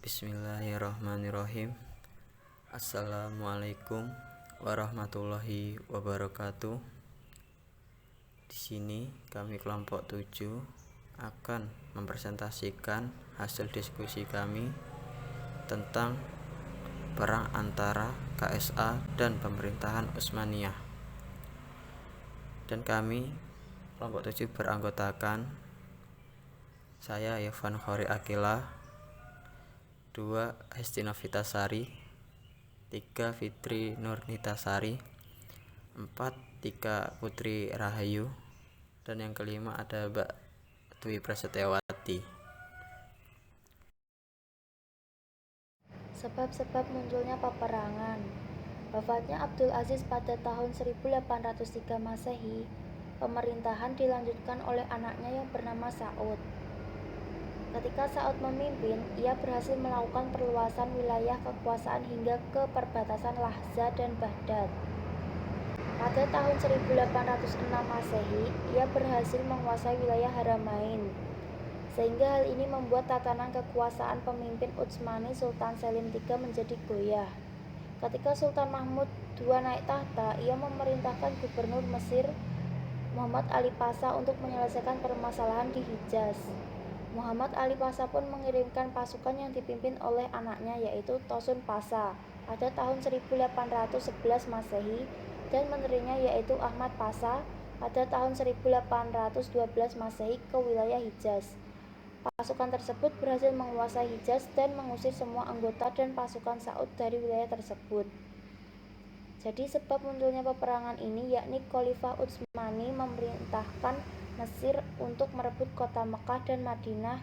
Bismillahirrahmanirrahim. Assalamualaikum warahmatullahi wabarakatuh. Di sini kami kelompok 7 akan mempresentasikan hasil diskusi kami tentang perang antara KSA dan pemerintahan Utsmaniyah. Dan kami kelompok 7 beranggotakan saya Yovan Khori Akila, 2 Hesti Novitasari, 3 Fitri Nurnitasari, 4 Tika Putri Rahayu, dan yang kelima ada Mbak Dwi Prasetyawati. Sebab-sebab munculnya peperangan. Wafatnya Abdul Aziz pada tahun 1803 Masehi, pemerintahan dilanjutkan oleh anaknya yang bernama Sa'ud. Ketika Sa'ud memimpin, ia berhasil melakukan perluasan wilayah kekuasaan hingga ke perbatasan Lahza dan Baghdad. Pada tahun 1806 Masehi, ia berhasil menguasai wilayah Haramain, sehingga hal ini membuat tatanan kekuasaan pemimpin Utsmani Sultan Selim III menjadi goyah. Ketika Sultan Mahmud II naik tahta, ia memerintahkan Gubernur Mesir Muhammad Ali Pasha untuk menyelesaikan permasalahan di Hijaz. Muhammad Ali Pasha pun mengirimkan pasukan yang dipimpin oleh anaknya yaitu Tosun Pasha pada tahun 1811 Masehi dan menterinya yaitu Ahmad Pasha pada tahun 1812 Masehi ke wilayah Hijaz. Pasukan tersebut berhasil menguasai Hijaz dan mengusir semua anggota dan pasukan Sa'ud dari wilayah tersebut. Jadi sebab munculnya peperangan ini yakni Khalifah Utsmani memerintahkan Mesir untuk merebut kota Mekah dan Madinah,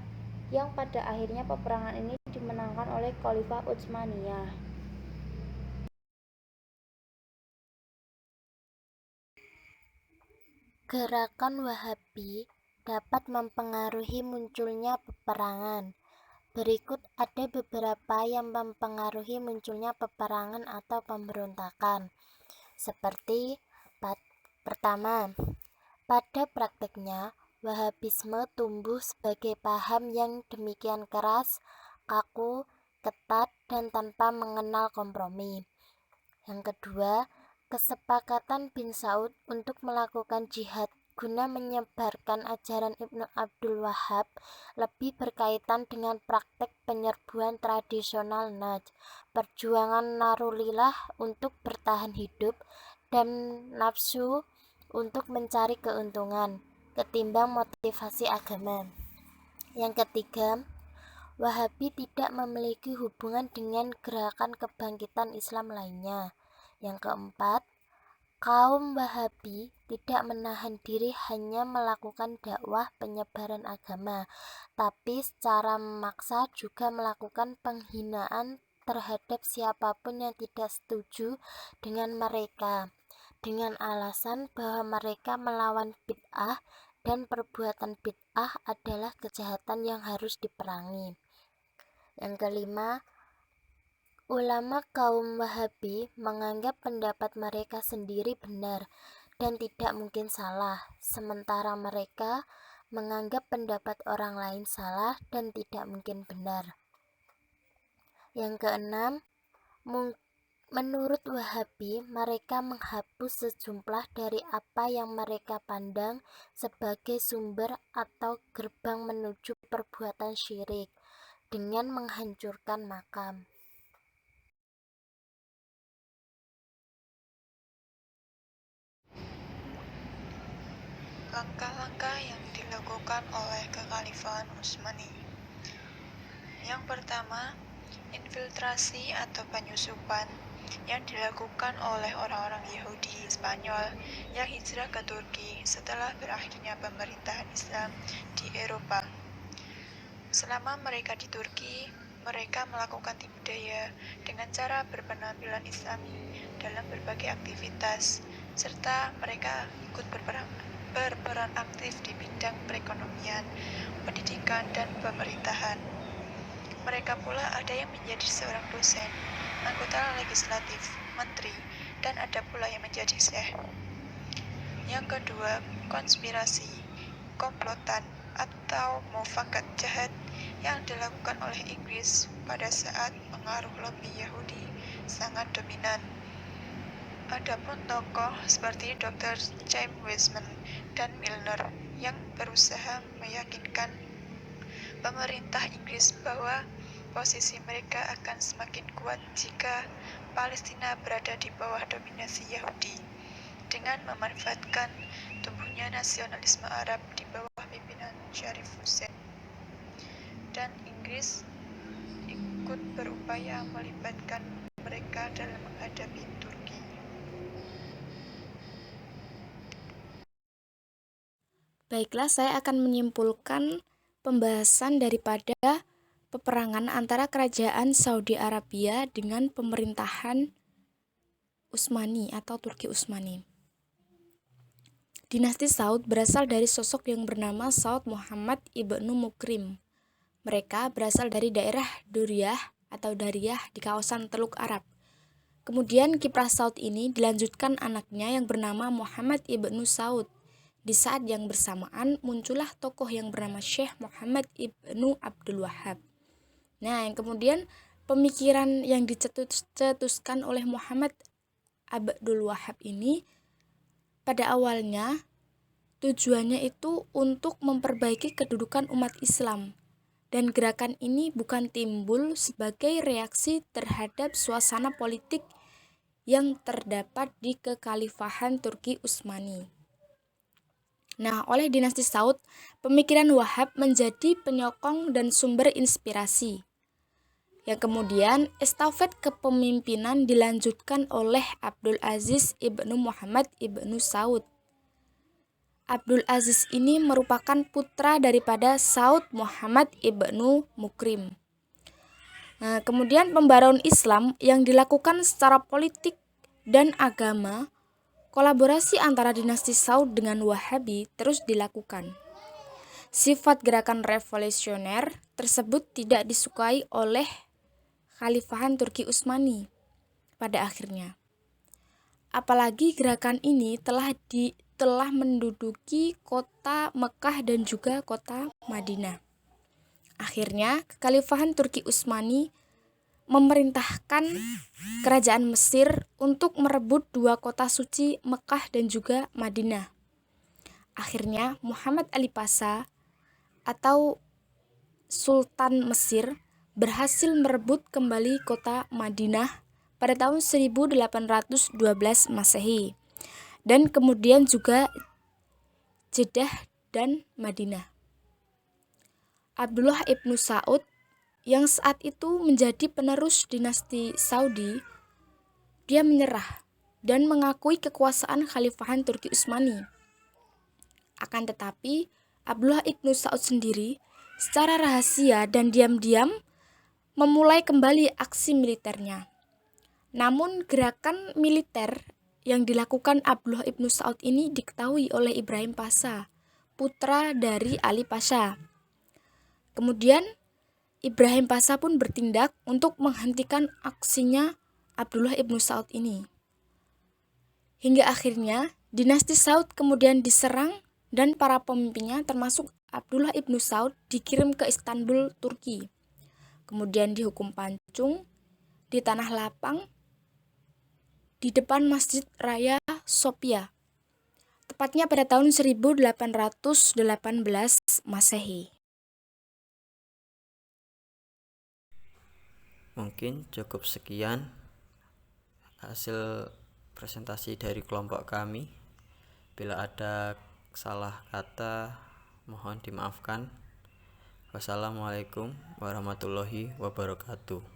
yang pada akhirnya peperangan ini dimenangkan oleh Khalifah Utsmaniyah. Gerakan Wahabi dapat mempengaruhi munculnya peperangan. Berikut ada beberapa yang mempengaruhi munculnya peperangan atau pemberontakan. Seperti pertama, pada prakteknya Wahabisme tumbuh sebagai paham yang demikian keras, kaku, ketat, dan tanpa mengenal kompromi. Yang kedua, kesepakatan bin Saud untuk melakukan jihad guna menyebarkan ajaran Ibnu Abdul Wahhab lebih berkaitan dengan praktek penyerbuan tradisional Najd, perjuangan narulillah untuk bertahan hidup, dan nafsu untuk mencari keuntungan, ketimbang motivasi agama. Yang ketiga, Wahabi tidak memiliki hubungan dengan gerakan kebangkitan Islam lainnya. Yang keempat, kaum Wahabi tidak menahan diri hanya melakukan dakwah penyebaran agama, tapi secara memaksa juga melakukan penghinaan terhadap siapapun yang tidak setuju dengan mereka, dengan alasan bahwa mereka melawan bid'ah dan perbuatan bid'ah adalah kejahatan yang harus diperangi. Yang kelima, ulama kaum Wahabi menganggap pendapat mereka sendiri benar dan tidak mungkin salah, sementara mereka menganggap pendapat orang lain salah dan tidak mungkin benar. Yang keenam, menurut Wahabi, mereka menghapus sejumlah dari apa yang mereka pandang sebagai sumber atau gerbang menuju perbuatan syirik dengan menghancurkan makam. Langkah-langkah yang dilakukan oleh Kekhalifahan Utsmani. Yang pertama, infiltrasi atau penyusupan yang dilakukan oleh orang-orang Yahudi Spanyol yang hijrah ke Turki setelah berakhirnya pemerintahan Islam di Eropa. Selama mereka di Turki, mereka melakukan tipu daya dengan cara berpenampilan Islami dalam berbagai aktivitas, serta mereka ikut berperan aktif di bidang perekonomian, pendidikan, dan pemerintahan. Mereka pula ada yang menjadi seorang dosen, anggota legislatif, menteri, dan ada pula yang menjadi syekh. Yang kedua, konspirasi, komplotan, atau mufakat jahat yang dilakukan oleh Inggris, pada saat pengaruh lobby Yahudi sangat dominan. Adapun tokoh seperti Dr. James Weissman dan Milner yang berusaha meyakinkan pemerintah Inggris bahwa posisi mereka akan semakin kuat jika Palestina berada di bawah dominasi Yahudi dengan memanfaatkan tumbuhnya nasionalisme Arab di bawah pimpinan Sharif Hussein. Dan Inggris ikut berupaya melibatkan mereka dalam menghadapi Turki. Baiklah, saya akan menyimpulkan pembahasan daripada peperangan antara kerajaan Saudi Arabia dengan pemerintahan Utsmani atau Turki Utsmani. Dinasti Saud berasal dari sosok yang bernama Saud Muhammad ibnu Mukrim. Mereka berasal dari daerah Duriyah atau Dariyah di kawasan Teluk Arab. Kemudian kiprah Saud ini dilanjutkan anaknya yang bernama Muhammad ibnu Saud. Di saat yang bersamaan muncullah tokoh yang bernama Syekh Muhammad ibnu Abdul Wahhab. Nah, yang kemudian pemikiran yang dicetuskan oleh Muhammad Abdul Wahhab ini pada awalnya tujuannya itu untuk memperbaiki kedudukan umat Islam. Dan gerakan ini bukan timbul sebagai reaksi terhadap suasana politik yang terdapat di kekhalifahan Turki Utsmani. Nah, oleh dinasti Saud, pemikiran Wahhab menjadi penyokong dan sumber inspirasi. Yang kemudian, estafet kepemimpinan dilanjutkan oleh Abdul Aziz ibnu Muhammad ibnu Saud. Abdul Aziz ini merupakan putra daripada Saud Muhammad ibnu Mukrim. Nah, kemudian pembaruan Islam yang dilakukan secara politik dan agama, kolaborasi antara dinasti Saud dengan Wahabi terus dilakukan. Sifat gerakan revolusioner tersebut tidak disukai oleh Khalifahan Turki Utsmani pada akhirnya. Apalagi gerakan ini telah menduduki kota Mekah dan juga kota Madinah. Akhirnya, Kekhalifahan Turki Utsmani memerintahkan kerajaan Mesir untuk merebut dua kota suci Mekah dan juga Madinah. Akhirnya Muhammad Ali Pasha atau Sultan Mesir berhasil merebut kembali kota Madinah pada tahun 1812 Masehi dan kemudian juga Jeddah dan Madinah. Abdullah ibnu Saud yang saat itu menjadi penerus dinasti Saudi, dia menyerah dan mengakui kekuasaan Khalifahan Turki Utsmani. Akan tetapi, Abdullah ibnu Saud sendiri secara rahasia dan diam-diam memulai kembali aksi militernya. Namun gerakan militer yang dilakukan Abdullah ibnu Saud ini diketahui oleh Ibrahim Pasha, putra dari Ali Pasha. Kemudian Ibrahim Pasha pun bertindak untuk menghentikan aksinya Abdullah ibnu Saud ini. Hingga akhirnya dinasti Saud kemudian diserang dan para pemimpinnya termasuk Abdullah ibnu Saud dikirim ke Istanbul, Turki. Kemudian dihukum pancung di tanah lapang di depan Masjid Raya Sofia. Tepatnya pada tahun 1818 Masehi. Mungkin cukup sekian hasil presentasi dari kelompok kami. Bila ada salah kata, mohon dimaafkan. Wassalamualaikum warahmatullahi wabarakatuh.